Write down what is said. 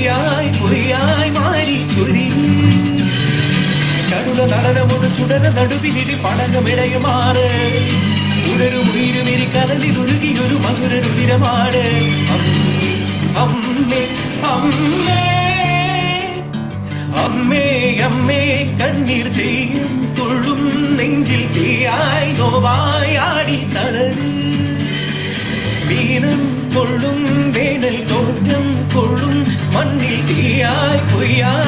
തീയായി പൊയ്യായി മാറി ചൊരി ചടുല നടനമൊരു ചുടര നടുവിലിടി പടകമിടയുമാറ് ഉടരും ഉയരുമിരി കടലിൽ ഉരുകിയൊരു മധുര രുതിരമാണ് അമ്മേ അമ്മേ അമ്മേ അമ്മേ കണ്ണീർ തെയ്യും തുള്ളും നെഞ്ചിൽ തീയായി നോവായി ആടി തളര് മീനം കൊള്ളും വേനൽ തോറ്റം കൊള്ളും മണ്ണിൽ തീയായി പൊയ്യായി